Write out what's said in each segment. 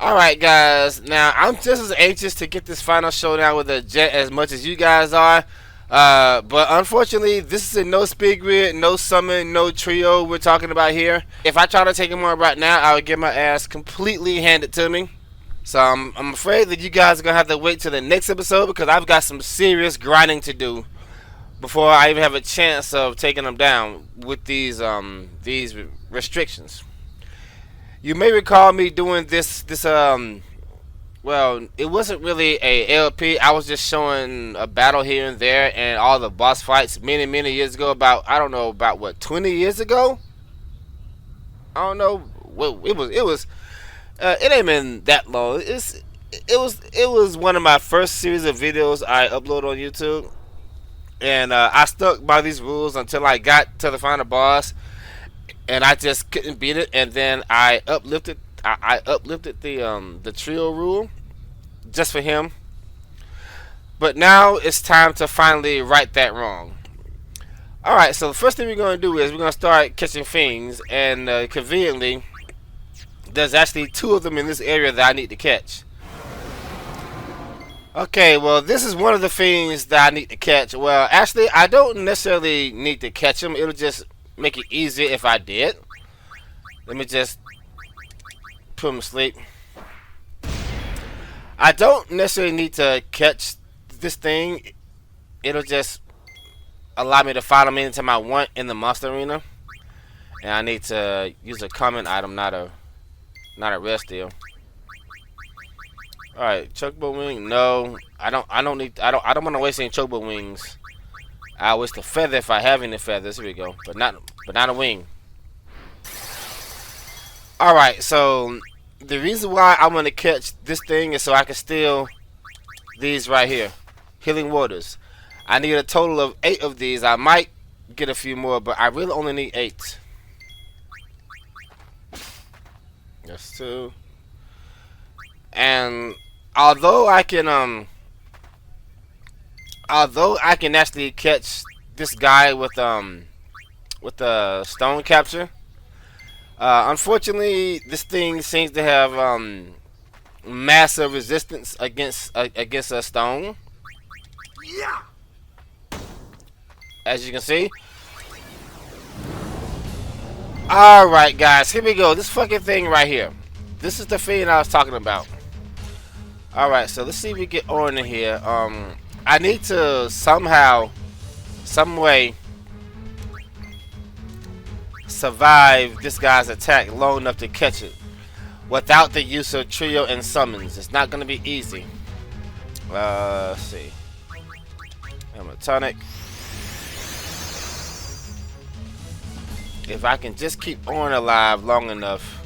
Alright guys, now I'm just as anxious to get this final showdown with the Jet as much as you guys are. But unfortunately, this is a no speed grid, no summon, no trio we're talking about here. If I try to take him on right now, I would get my ass completely handed to me. So I'm afraid that you guys are going to have to wait till the next episode because I've got some serious grinding to do before I even have a chance of taking them down with these restrictions. You may recall me doing this well, it wasn't really a LP. I was just showing a battle here and there and all the boss fights many years ago. About I don't know about what 20 years ago. I don't know. Well, it was. It ain't been that long. It was one of my first series of videos I upload on YouTube, and I stuck by these rules until I got to the final boss, and I just couldn't beat it. And then I uplifted the trio rule just for him. But now it's time to finally right that wrong. Alright, so the first thing we're going to do is we're going to start catching fiends. And conveniently, there's actually 2 of them in this area that I need to catch. Okay, well, this is one of the fiends that I need to catch. Well, actually, I don't necessarily need to catch them. It'll just make it easier if I did. Let me just put him to sleep. I don't necessarily need to catch this thing. It'll just allow me to follow me into my want in the monster arena. And I need to use a common item, not a rare steal. Alright, chocobo wing. No, I don't want to waste any chocobo wings. I'll waste a feather if I have any feathers. Here we go. But not a wing. Alright, so the reason why I want to catch this thing is so I can steal these right here. Healing waters. I need a total of 8 of these. I might get a few more, but I really only need 8. That's 2. And although I can actually catch this guy with the stone capture, unfortunately this thing seems to have massive resistance against a stone. Yeah. As you can see. Alright guys, here we go. This fucking thing right here. This is the fiend I was talking about. Alright, so let's see if we get on in here. I need to somehow, some way, survive this guy's attack long enough to catch it without the use of trio and summons. It's not going to be easy. Let's see. Tonic. If I can just keep Orin alive long enough.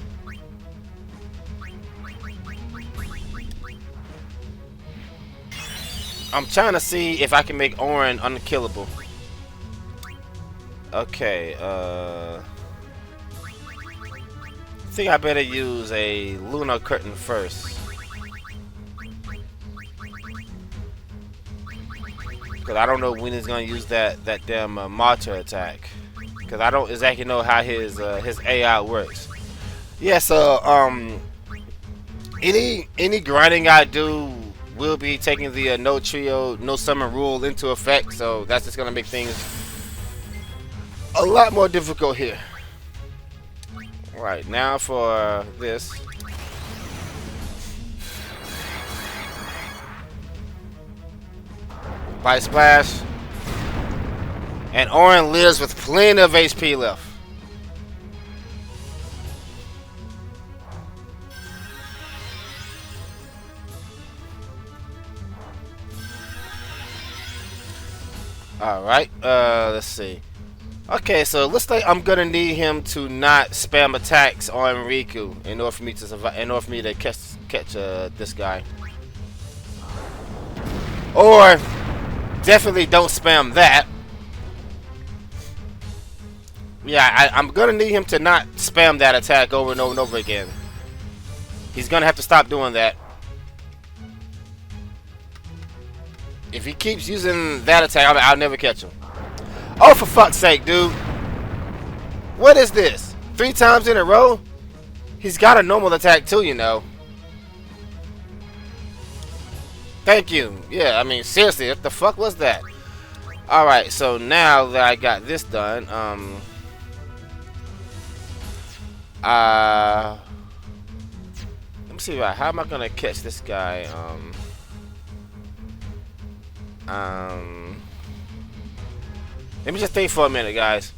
I'm trying to see if I can make Orin unkillable. Okay, I think I better use a Lunar Curtain first. Because I don't know when he's going to use that damn martyr attack. Because I don't exactly know how his AI works. Yeah, so any grinding I do will be taking the no trio, no summon rule into effect. So that's just going to make things a lot more difficult here. Alright, now for this. Bite Splash. And Orin lives with plenty of HP left. Alright, let's see. Okay, so it looks like I'm gonna need him to not spam attacks on Riku in order for me to survive, in order for me to catch this guy. Or definitely don't spam that. Yeah, I'm gonna need him to not spam that attack over and over and over again. He's gonna have to stop doing that. If he keeps using that attack, I'll never catch him. Oh, for fuck's sake, dude. What is this? 3 times in a row? He's got a normal attack too, you know. Thank you. Yeah, I mean, seriously, what the fuck was that? Alright, so now that I got this done, let me see, right, how am I gonna catch this guy? Let me just think for a minute, guys.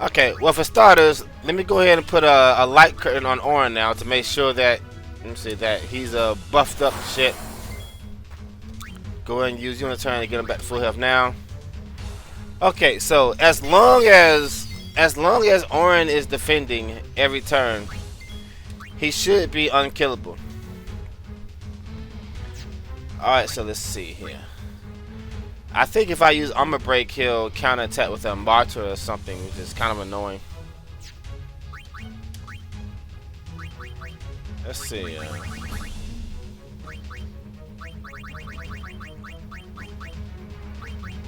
Okay, well, for starters, let me go ahead and put a light curtain on Orin now to make sure that, let me see, that he's buffed up shit. Go ahead and use Unitarian to get him back to full health now. Okay, so as long as Orin is defending every turn, he should be unkillable. Alright, so let's see here. I think if I use Armor Break, he'll counterattack with a Martyr or something, which is kind of annoying. Let's see.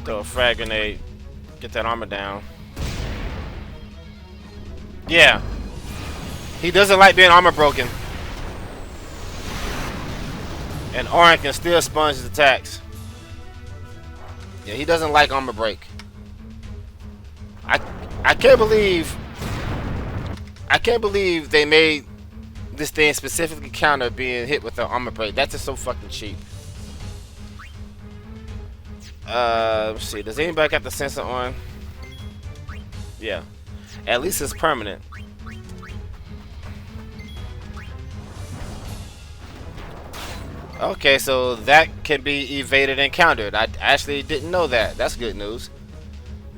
Throw a frag grenade. Get that armor down. Yeah. He doesn't like being armor broken. And Orin can still sponge his attacks. Yeah, he doesn't like armor break. I can't believe they made this thing specifically counter being hit with an armor break. That's just so fucking cheap. Let's see. Does anybody got the sensor on? Yeah. At least it's permanent. Okay, so that can be evaded and countered. I actually didn't know that. That's good news.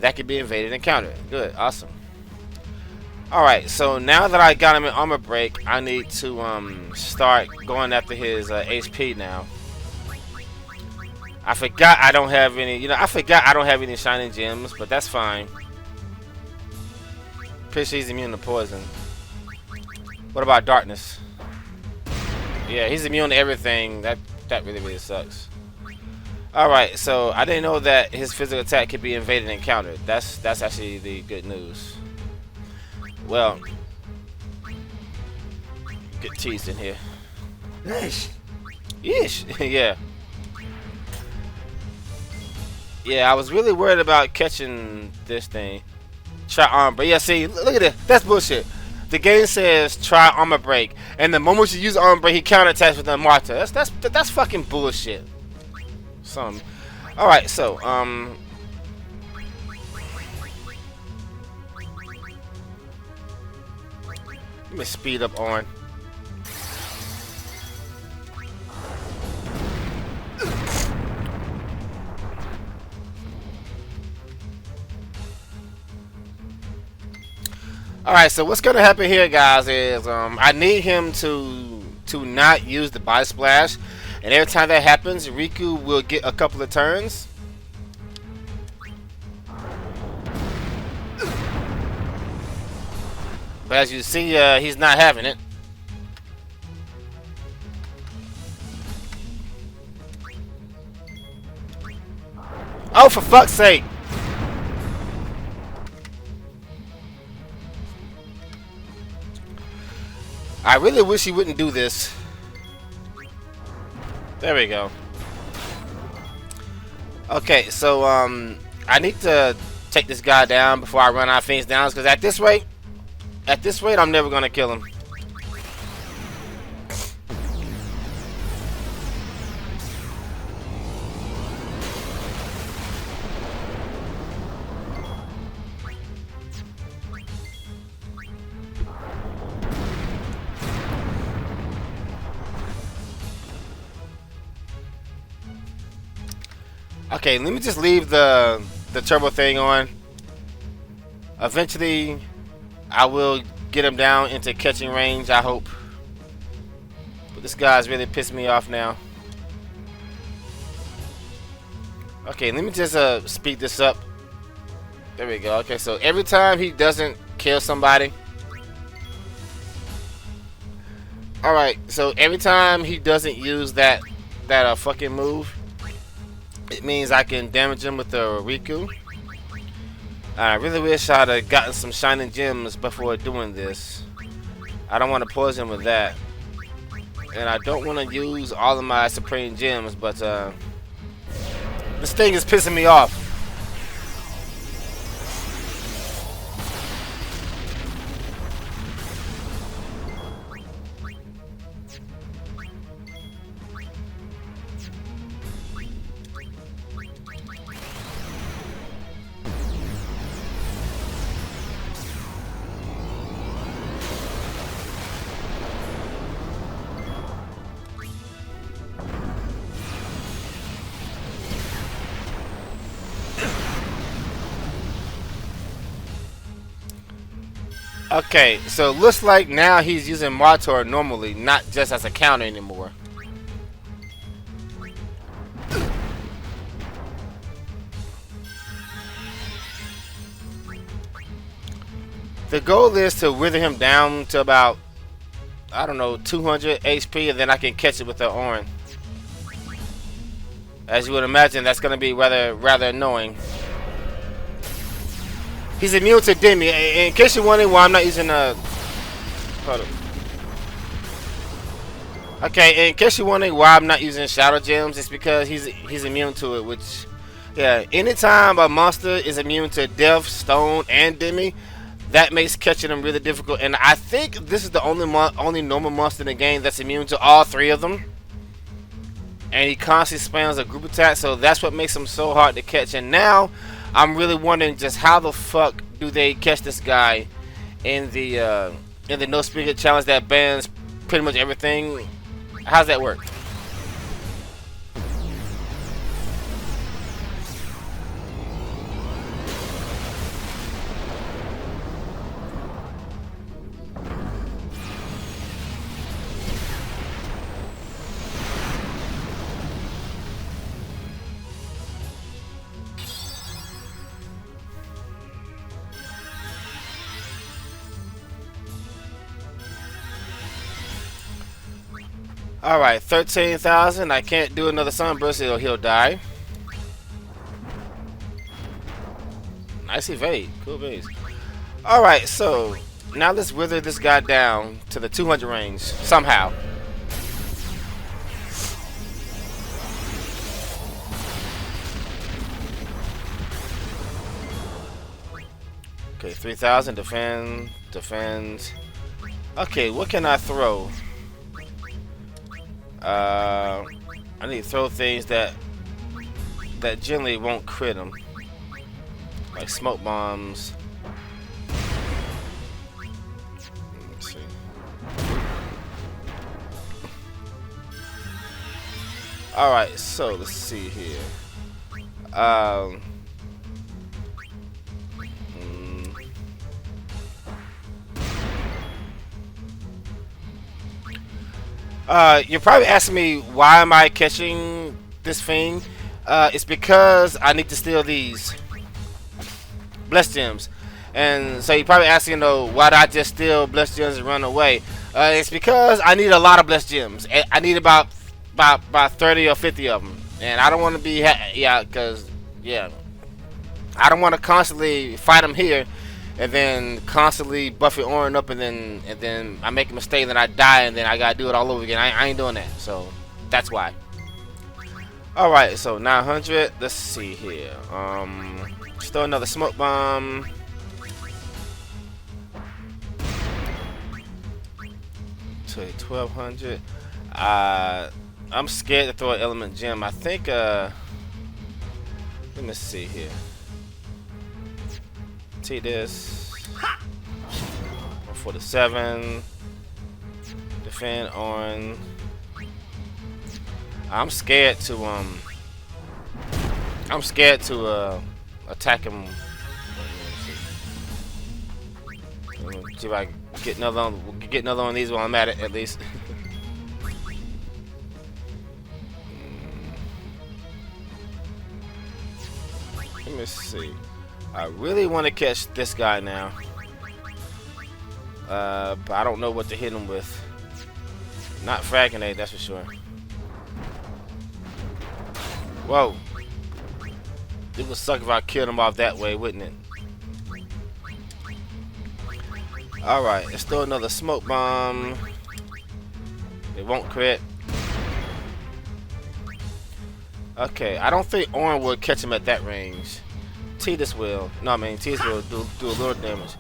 That can be invaded and countered. Good, awesome. Alright, so now that I got him in armor break, I need to start going after his HP now. I forgot I don't have any, shining gems, but that's fine. Pretty sure he's immune to poison. What about darkness? Yeah, he's immune to everything. That really sucks. Alright, so I didn't know that his physical attack could be invaded and countered. That's actually the good news. Well, get teased in here. Yeesh. Yeesh. Yeah. Yeah, I was really worried about catching this thing. Try armor break. Yeah, see, look at this. That's bullshit. The game says try armor break, and the moment you use armor break, he counterattacks with a Martyr. That's fucking bullshit. All right, so let me speed up on. Alright, so what's gonna happen here, guys, is I need him to not use the body splash, and every time that happens, Riku will get a couple of turns. But as you see, he's not having it. Oh, for fuck's sake! I really wish he wouldn't do this. There we go. Okay, so I need to take this guy down before I run out of things down, because at this rate, I'm never gonna kill him. Okay, let me just leave the turbo thing on. Eventually, I will get him down into catching range, I hope. But this guy's really pissed me off now. Okay, let me just speed this up. There we go. Okay, so every time he doesn't kill somebody. Alright, so every time he doesn't use that fucking move, it means I can damage him with the Riku. I really wish I'd have gotten some shining gems before doing this. I don't want to poison him with that. And I don't want to use all of my supreme gems, but this thing is pissing me off. Okay, so it looks like now he's using Martor normally, not just as a counter anymore. The goal is to wither him down to about, I don't know, 200 HP, and then I can catch it with the Orin. As you would imagine, that's going to be rather annoying. He's immune to Demi. In case you're wondering why I'm not using hold up. Okay, in case you're wondering why I'm not using Shadow Gems, it's because he's immune to it. Which, yeah, anytime a monster is immune to Death, Stone, and Demi, that makes catching them really difficult. And I think this is the only normal monster in the game that's immune to all three of them. And he constantly spams a group attack, so that's what makes him so hard to catch. And now I'm really wondering just how the fuck do they catch this guy in the No Spigot challenge that bans pretty much everything. How's that work? Alright, 13,000. I can't do another sunburst, he'll die. Nice evade. Cool base. Alright, so now let's wither this guy down to the 200 range somehow. Okay, 3,000. Defend. Okay, what can I throw? I need to throw things that generally won't crit them, like smoke bombs. Let's see. All right, so let's see here. You're probably asking me why am I catching this thing? It's because I need to steal these blessed gems, and so you're probably asking, you know, why did I just steal blessed gems and run away? It's because I need a lot of blessed gems. I need about 30 or 50 of them, and I don't want to be because I don't want to constantly fight them here and then constantly buff it Orin up, and then I make a mistake, and then I die, and then I gotta do it all over again. I ain't doing that, so that's why. All right, so 900. Let's see here. Just throw another smoke bomb. To 1200. I'm scared to throw an element gem. I think. Let me see here. See this. 147. Defend on. I'm scared to attack him. See if I can get another one of these while I'm at it, at least. Let me see. I really want to catch this guy now. But I don't know what to hit him with. Not frag grenade, that's for sure. Whoa. It would suck if I killed him off that way, wouldn't it? Alright, let's throw another smoke bomb. It won't crit. Okay, I don't think Orin will catch him at that range. Tidus will. No, I mean, Tidus will do a little damage.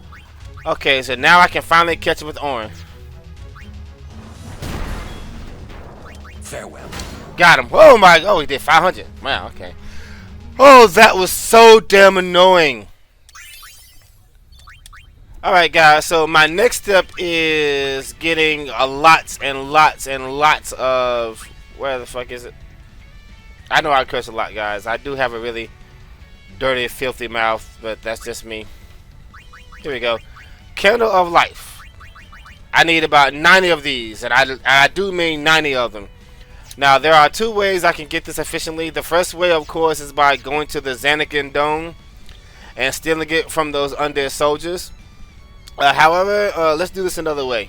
Okay, so now I can finally catch him with Orin. Farewell. Got him. Oh my, oh, he did 500. Wow, okay. Oh, that was so damn annoying. Alright guys, so my next step is getting a lots and lots and lots of, where the fuck is it? I know I curse a lot, guys. I do have a really dirty, filthy mouth, but that's just me. Here we go. Candle of Life. I need about 90 of these, and I do mean 90 of them. Now, there are two ways I can get this efficiently. The first way, of course, is by going to the Zanakin Dome and stealing it from those undead soldiers. However, let's do this another way.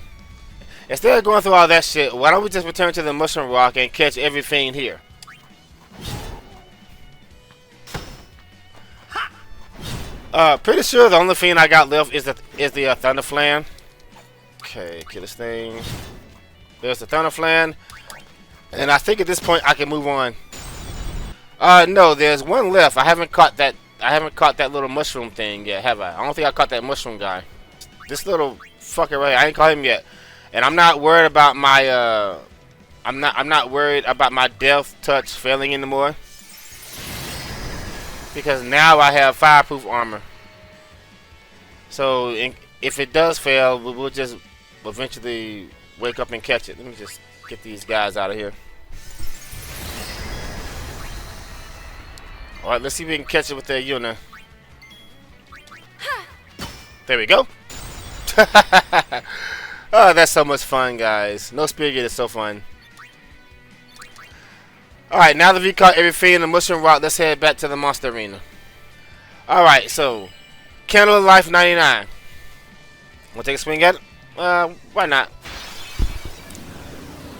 Instead of going through all that shit, why don't we just return to the Mushroom Rock and catch everything here? Pretty sure the only thing I got left is the Thunder Flan. Okay, kill this thing. There's the Thunder Flan, and I think at this point I can move on. No, there's one left. I haven't caught that. I haven't caught that little mushroom thing yet, have I? I don't think I caught that mushroom guy. This little fucker right here, I ain't caught him yet, and I'm not worried about my I'm not worried about my death touch failing anymore, because now I have fireproof armor. So if it does fail, we'll just eventually wake up and catch it. Let me just get these guys out of here. All right, let's see if we can catch it with their Yuna. There we go. Oh, that's so much fun, guys. No Spirit is so fun. Alright, now that we caught everything in the Mushroom Rock, let's head back to the Monster Arena. Alright, so Candle of Life 99. Wanna take a swing at it? Why not?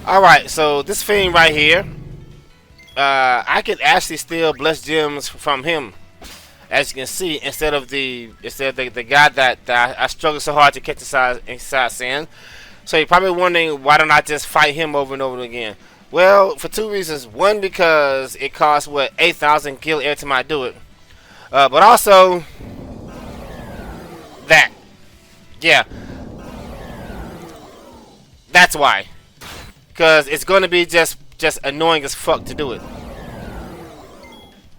Alright, so this thing right here, I could actually steal Blessed Gems from him, as you can see, instead of the guy that I struggled so hard to catch inside sand. So you're probably wondering, why don't I just fight him over and over again? Well, for two reasons. One, because it costs what, 8,000 gil every time I do it, but also that, yeah, that's why. Because it's going to be just annoying as fuck to do it.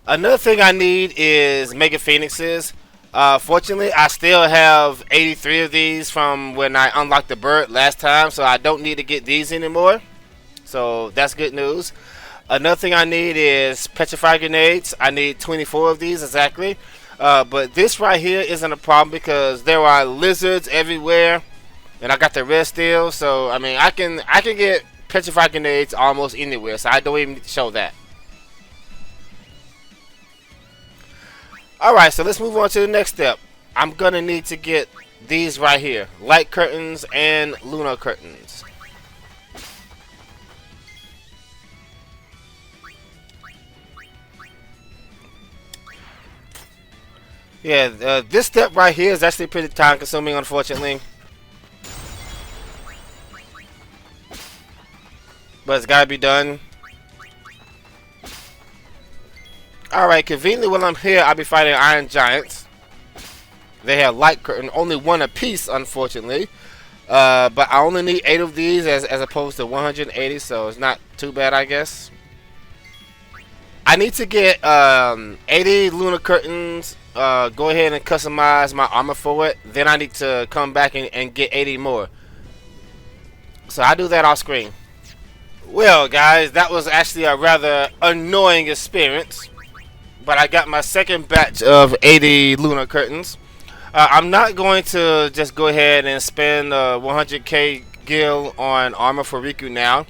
Another thing I need is Mega Phoenixes. Fortunately, I still have 83 of these from when I unlocked the bird last time, so I don't need to get these anymore. So that's good news. Another thing I need is Petrified Grenades. I need 24 of these exactly. But this right here isn't a problem because there are lizards everywhere, and I got the red steel. So I mean, I can get Petrified Grenades almost anywhere. So I don't even need to show that. Alright, so let's move on to the next step. I'm going to need to get these right here. Light Curtains and Lunar Curtains. Yeah, this step right here is actually pretty time consuming, unfortunately. But it's got to be done. Alright, conveniently while I'm here, I'll be fighting Iron Giants. They have Light Curtain, only one apiece, unfortunately. But I only need 8 of these as opposed to 180, so it's not too bad, I guess. I need to get 80 Lunar Curtains, go ahead and customize my armor for it. Then I need to come back and get 80 more. So I'll do that off screen. Well, guys, that was actually a rather annoying experience. But I got my second batch of 80 Lunar Curtains. I'm not going to just go ahead and spend 100k gil on armor for Riku now,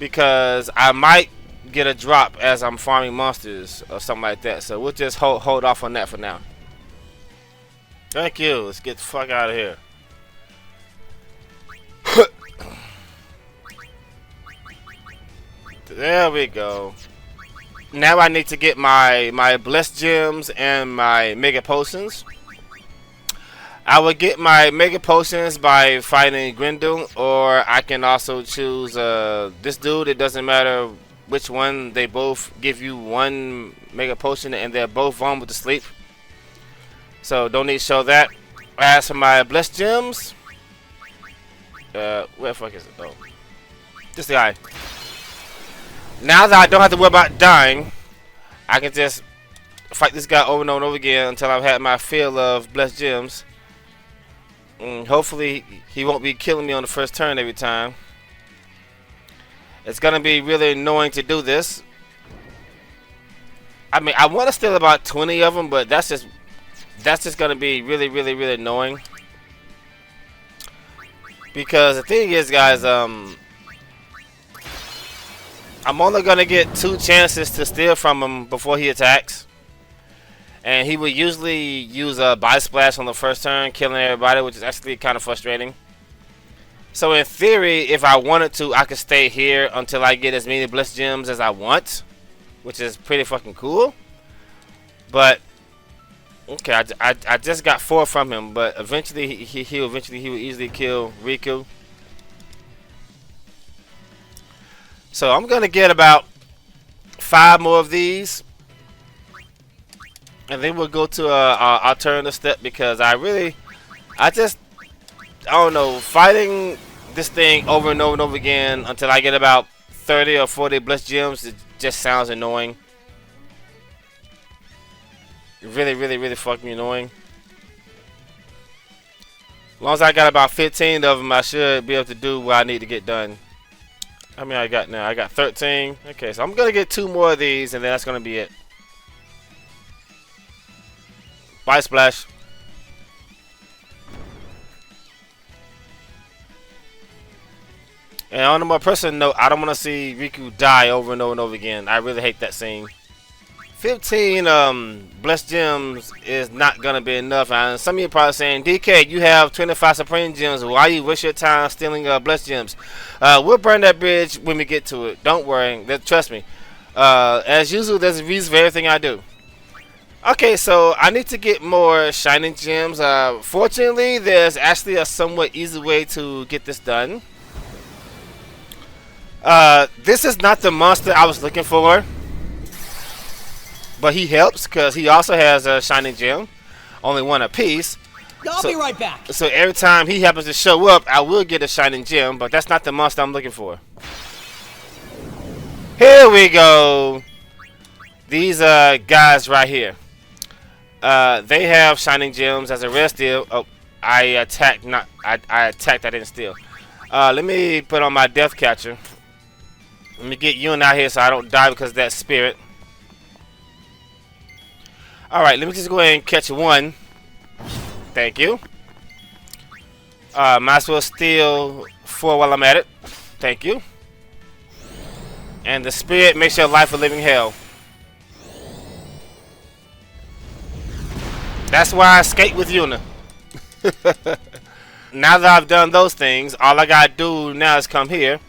because I might get a drop as I'm farming monsters or something like that. So we'll just hold off on that for now. Thank you. Let's get the fuck out of here. There we go. Now I need to get my blessed gems and my mega potions. I would get my mega potions by fighting Grendel, or I can also choose this dude. It doesn't matter which one. They both give you one mega potion, and they're both vulnerable to sleep. So don't need to show that. As for my blessed gems, where the fuck is it? Oh, this guy. Now that I don't have to worry about dying, I can just fight this guy over and over again until I've had my fill of blessed gems. Hopefully he won't be killing me on the first turn every time. It's gonna be really annoying to do this. I mean, I want to steal about 20 of them, but that's just gonna be really annoying. Because the thing is, guys, I'm only gonna get 2 chances to steal from him before he attacks. And he would usually use a Body Splash on the first turn, killing everybody, which is actually kind of frustrating. So in theory, if I wanted to, I could stay here until I get as many blessed gems as I want, which is pretty fucking cool. But okay, I just got 4 from him, but eventually he will easily kill Riku. So I'm gonna get about 5 more of these. And then we'll go to a alternative step, because I don't know, fighting this thing over and over and over again until I get about 30 or 40 blessed gems, it just sounds annoying. Really fucking annoying. As long as I got about 15 of them, I should be able to do what I need to get done. How many I got now? I got 13. Okay, so I'm gonna get 2 more of these, and then that's gonna be it. Bye, Splash. And on a more personal note, I don't want to see Riku die over and over and over again. I really hate that scene. 15 blessed gems is not gonna be enough. And some of you are probably saying, DK, you have 25 supreme gems. Why you waste your time stealing blessed gems? We'll burn that bridge when we get to it. Don't worry. Trust me. As usual, there's a reason for everything I do. Okay, so I need to get more shining gems. Fortunately, there's actually a somewhat easy way to get this done. This is not the monster I was looking for, but he helps because he also has a shining gem, only 1 apiece. I'll be right back. So every time he happens to show up, I will get a shining gem, but that's not the monster I'm looking for. Here we go. These guys right here. They have shining gems as a rare steal. Oh, I attacked. I attacked. I didn't steal. Let me put on my death catcher. Let me get you out here so I don't die because of that spirit. All right, let me just go ahead and catch 1. Thank you. Might as well steal 4 while I'm at it. Thank you. And the spirit makes your life a living hell. That's why I skate with Yuna. Now that I've done those things, all I gotta do now is come here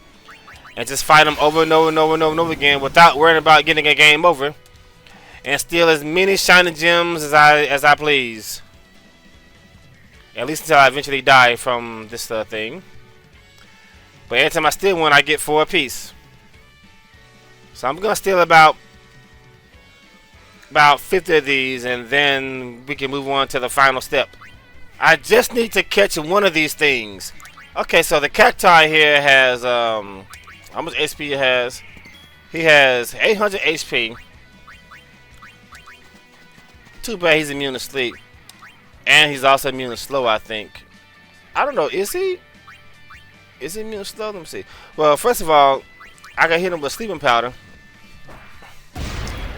and just fight them over and over and over and over and over again without worrying about getting a game over, and steal as many shining gems as I please. At least until I eventually die from this thing. But every time I steal one, I get 4 apiece. So I'm gonna steal about 50 of these, and then we can move on to the final step. I just need to catch 1 of these things. Okay, so the cacti here has how much HP it has? He has 800 HP. Too bad he's immune to sleep, and he's also immune to slow. I think. I don't know. Is he? Is he immune to slow? Let me see. Well, first of all, I can hit him with sleeping powder,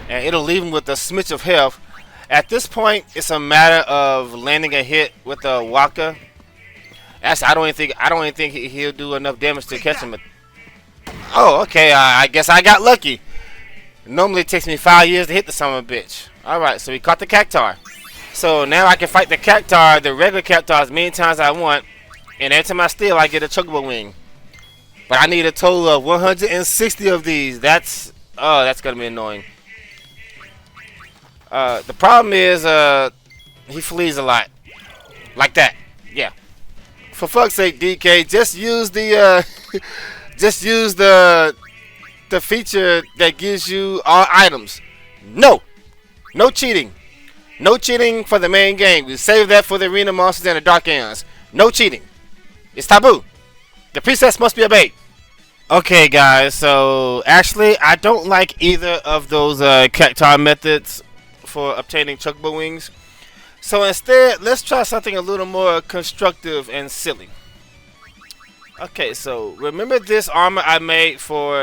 and it'll leave him with a smidge of health. At this point, it's a matter of landing a hit with the Waka. Actually, I don't even think he'll do enough damage to catch him. Oh, okay. I guess I got lucky. Normally it takes me 5 years to hit the son of a bitch. Alright, so we caught the Cactuar. So now I can fight the Cactuar, the regular Cactuar, as many times as I want. And every time I steal, I get a Chocobo wing. But I need a total of 160 of these. That's gonna be annoying. The problem is he flees a lot. Like that. Yeah. For fuck's sake, DK, just use the just use the feature that gives you all items. No. No cheating. No cheating for the main game. We save that for the arena monsters and the dark aeons. No cheating. It's taboo. The precepts must be obeyed. Okay, guys. So actually, I don't like either of those Cactuar methods for obtaining Chocobo wings. So instead, let's try something a little more constructive and silly. Okay, so remember this armor I made for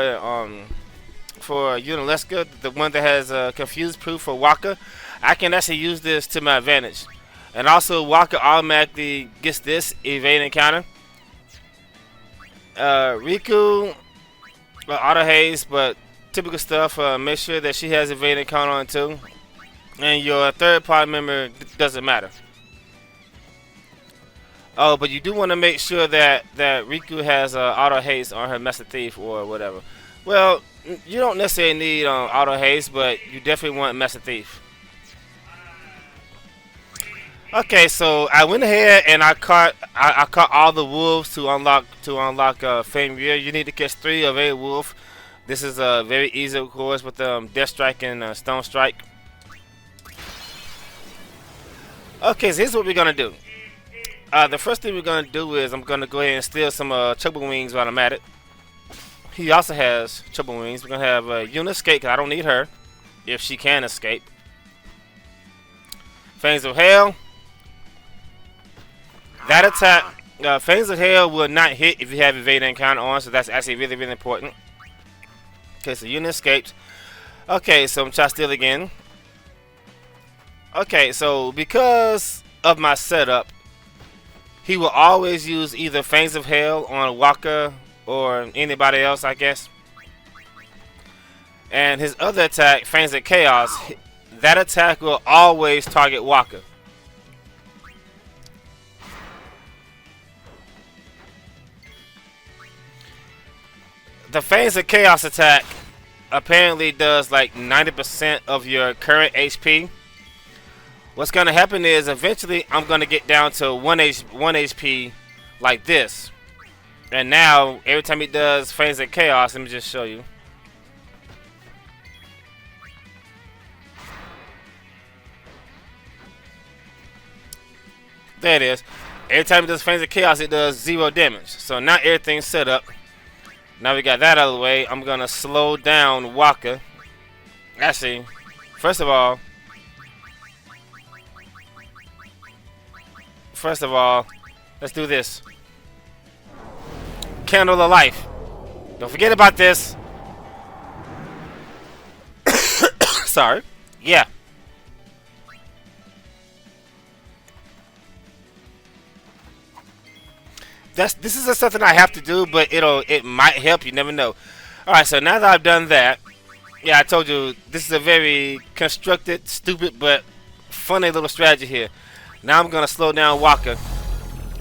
Yunalesca, the one that has confused proof for Wakka? I can actually use this to my advantage. And also, Wakka automatically gets this evade encounter. Riku, auto haze, but typical stuff. Make sure that she has evade encounter on too. And your third party member doesn't matter. Oh, but you do want to make sure that Riku has auto haste on her Master Thief or whatever. Well, you don't necessarily need auto haste, but you definitely want Master Thief. Okay, so I went ahead and I caught all the wolves to unlock Fenrir. You need to catch 3 of a wolf. This is very easy, of course, with Death Strike and Stone Strike. Okay, so here's what we're gonna do. The first thing we're gonna do is I'm gonna go ahead and steal some Chocobo wings while I'm at it. He also has Chocobo wings. We're gonna have Yuna escape, cause I don't need her if she can escape. Fangs of Hell. That attack, Fangs of Hell will not hit if you have evade encounter on, so that's actually really, really important. Okay, so Yuna escaped. Okay, so I'm trying to steal again. Okay, so because of my setup, he will always use either Fangs of Hell on Wakka or anybody else, I guess. And his other attack, Fangs of Chaos, that attack will always target Wakka. The Fangs of Chaos attack apparently does like 90% of your current HP. What's going to happen is eventually I'm going to get down to 1 HP like this. And now every time he does Fangs of Chaos, let me just show you. There it is. Every time he does Fangs of Chaos, it does 0 damage. So now everything's set up. Now we got that out of the way. I'm going to slow down Wakka. Actually, first of all, let's do this. Candle of Life. Don't forget about this. Sorry. Yeah. This is something I have to do, but it might help. You never know. All right. So now that I've done that, yeah, I told you this is a very constructed, stupid, but funny little strategy here. Now I'm gonna slow down Wakka,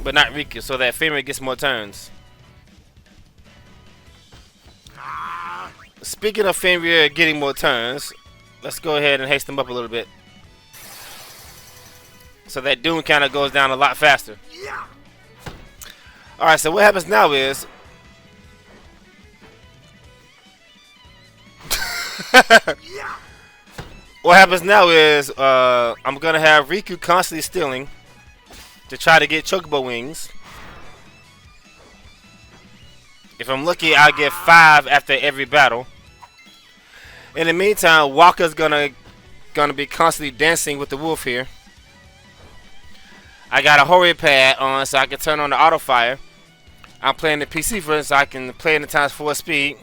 but not Riku, so that Fenrir gets more turns. Speaking of Fenrir getting more turns, let's go ahead and haste him up a little bit, so that Doom kind of goes down a lot faster. All right, so what happens now is I'm gonna have Riku constantly stealing to try to get Chocobo wings. If I'm lucky, I'll get 5 after every battle. In the meantime, Wakka's gonna be constantly dancing with the wolf here. I got a Hori pad on so I can turn on the auto fire. I'm playing the PC version so I can play in the ×4 speed.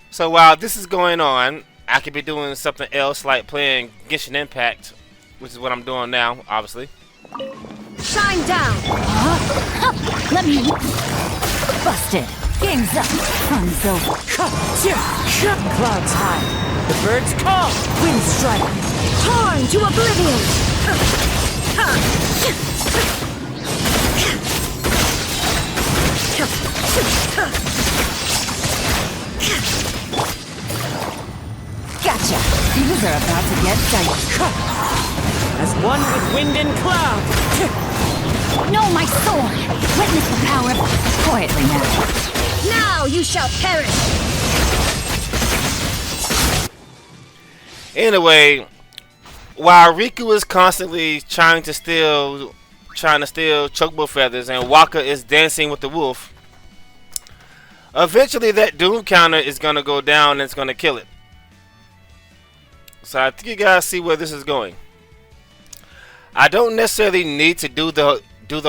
So while this is going on, I could be doing something else like playing Genshin Impact, which is what I'm doing now, obviously. Shine down! Let me... Busted. Game's up. Fun's over. Clouds high. The birds call. Wind strike. Torn to oblivion. Gotcha. These are about to get dicey. As one with wind and cloud. No, my sword! Witness the power of... Quietly now. Now you shall perish! Anyway, while Riku is constantly trying to steal Chocobo feathers and Waka is dancing with the wolf, eventually that Doom counter is going to go down and it's going to kill it. So I think you guys see where this is going. I don't necessarily need to do the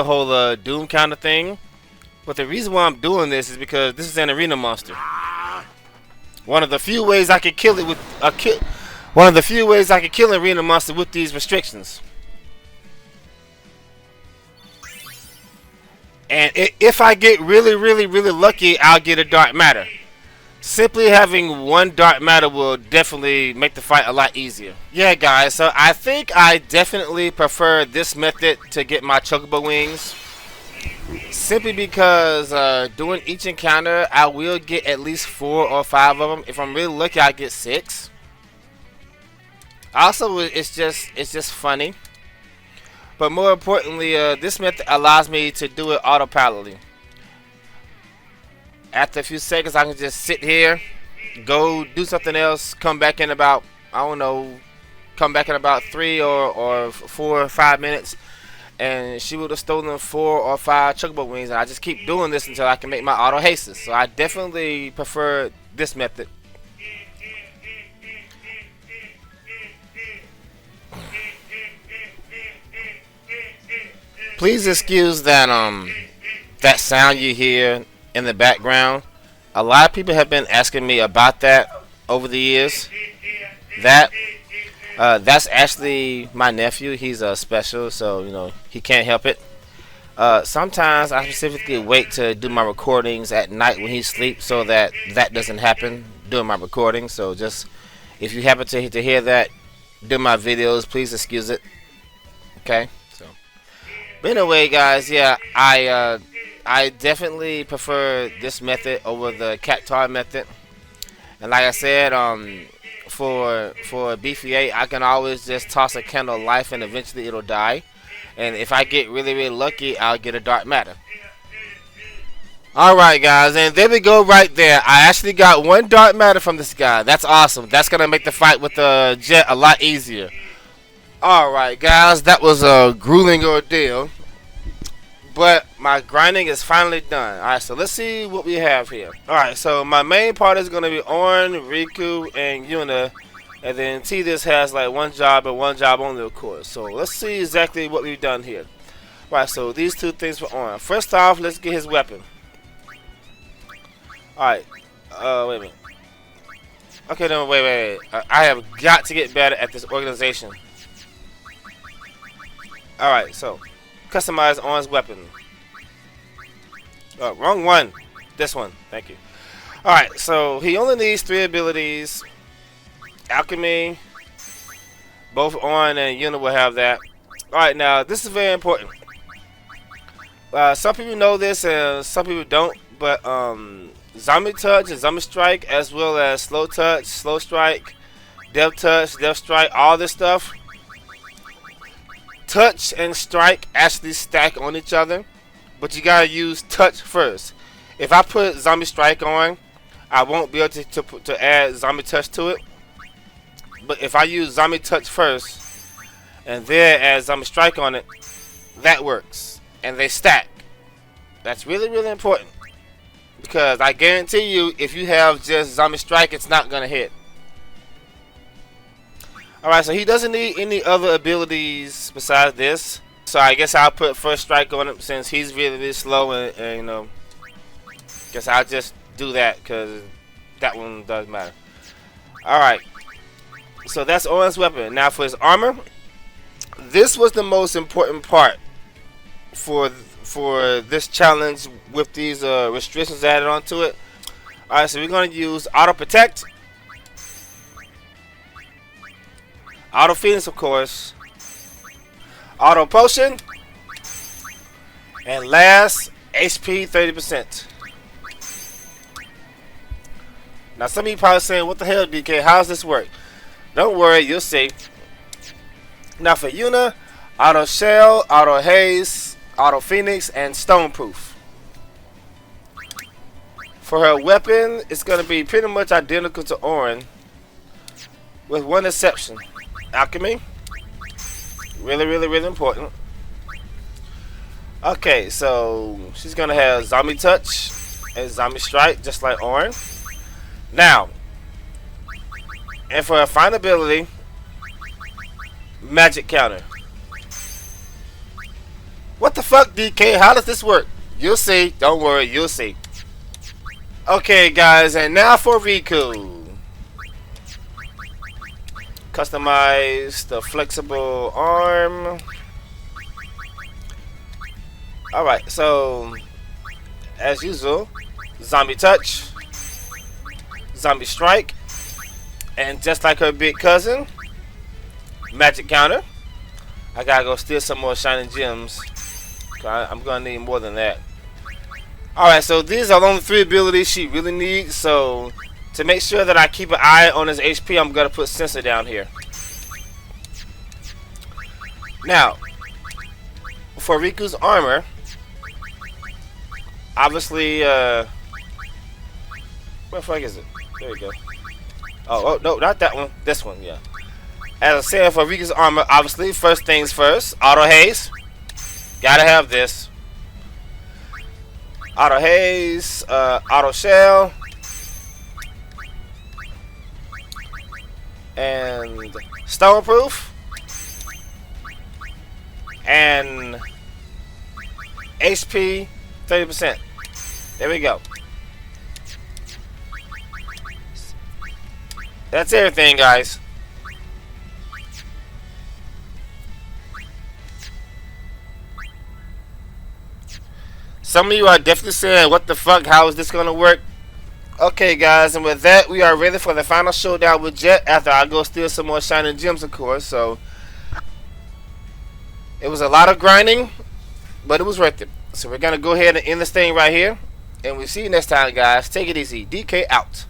whole Doom counter thing, but the reason why I'm doing this is because this is an arena monster. One of the few ways I could kill it with one of the few ways I could kill an arena monster with these restrictions. And if I get really lucky, I'll get a dark matter. Simply having one dark matter will definitely make the fight a lot easier. Yeah, guys, so I think I definitely prefer this method to get my Chocobo wings. Simply because doing each encounter, I will get at least 4 or 5 of them. If I'm really lucky, I get 6. Also, it's just funny. But more importantly, this method allows me to do it autopilotly. After a few seconds, I can just sit here, go do something else, come back in about, I don't know, come back in about 3 or 4 or 5 minutes, and she would have stolen 4 or 5 Chocobo wings, and I just keep doing this until I can make my auto hastes. So I definitely prefer this method. Please excuse that that sound you hear in the background. A lot of people have been asking me about that over the years. That's actually my nephew. He's special, so you know he can't help it. Sometimes I specifically wait to do my recordings at night when he sleeps, so that doesn't happen during my recording. So just if you happen to hear that during my videos, please excuse it. Okay. So, but anyway, guys, yeah, I definitely prefer this method over the Cactuar method. And like I said, for BFA, I can always just toss a candle of life and eventually it'll die. And if I get really lucky, I'll get a dark matter. Alright, guys, and there we go right there. I actually got 1 dark matter from this guy. That's awesome. That's going to make the fight with the jet a lot easier. Alright, guys, that was a grueling ordeal. But my grinding is finally done. Alright, so let's see what we have here. Alright, so my main part is going to be Auron, Riku, and Yuna. And then Tidus has like 1 job and 1 job only, of course. So let's see exactly what we've done here. Alright, so these 2 things for Auron. First off, let's get his weapon. Alright, wait a minute. Okay, no, wait. I have got to get better at this organization. Alright, so customize Auron's weapon. Oh, wrong one. This one. Thank you. Alright, so he only needs 3 abilities. Alchemy. Both Auron and Yuna will have that. Alright, now this is very important. Some people know this and some people don't, but Zombie Touch and Zombie Strike, as well as Slow Touch, Slow Strike, Death Touch, Death Strike, all this stuff, Touch and Strike actually stack on each other, but you gotta use Touch first. If I put Zombie Strike on, I won't be able to add Zombie Touch to it. But if I use Zombie Touch first and then add Zombie Strike on it, that works, and they stack. That's really important, because I guarantee you, if you have just Zombie Strike, it's not gonna hit. Alright, so he doesn't need any other abilities besides this. So I guess I'll put First Strike on him since he's really slow, and you know, guess I'll just do that because that one does matter. Alright, so that's Auron's weapon. Now for his armor, this was the most important part for for this challenge with these restrictions added onto it. Alright, so we're going to use Auto Protect, Auto Phoenix, of course, Auto Potion, and last, HP 30%. Now some of you probably saying, what the hell, DK, how does this work? Don't worry, you'll see. Now for Yuna, Auto Shell, Auto Haze, Auto Phoenix, and Stoneproof. For her weapon, it's going to be pretty much identical to Auron, with one exception. Alchemy. Really, really, really important. Okay, so she's going to have Zombie Touch and Zombie Strike, just like Auron. Now, and for her final ability, Magic Counter. What the fuck, DK? How does this work? You'll see. Don't worry, you'll see. Okay, guys, and now for Rikku. Customize the flexible arm. Alright, so as usual, Zombie Touch, Zombie Strike, and just like her big cousin, Magic Counter. I gotta go steal some more shiny gems. I'm gonna need more than that. Alright, so these are the only 3 abilities she really needs. So to make sure that I keep an eye on his HP, I'm gonna put Sensor down here. Now, for Rikku's armor, obviously, where the fuck is it? There we go. Oh, no, not that one. This one, yeah. As I said, for Rikku's armor, obviously, first things first, Auto Haze. Gotta have this. Auto Haze, Auto Shell, and Stoneproof, and HP 30%. There we go. That's everything, guys. Some of you are definitely saying, what the fuck, how is this going to work? Okay, guys, and with that, we are ready for the final showdown with Jet after I go steal some more shiny gems, of course. So, it was a lot of grinding, but it was worth it. So, we're going to go ahead and end this thing right here. And we'll see you next time, guys. Take it easy. DK out.